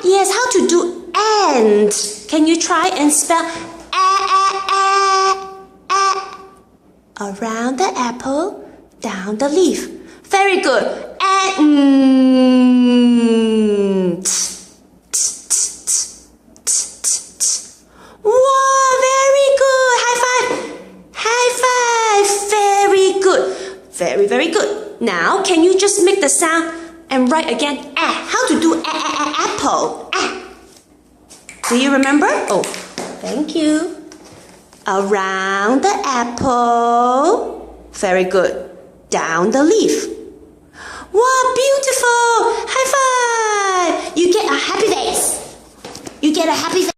Yes, how to do and? Can you try and spell around the apple, down the leaf? Very good. And wow, very good. High five. High five. Very good. Very, very good. Now, can you just make the sound and write again? How to do apple? Do you remember? Oh, thank you. Around the apple. Very good. Down the leaf. Wow, beautiful. High five. You get a happy face. You get a happy face.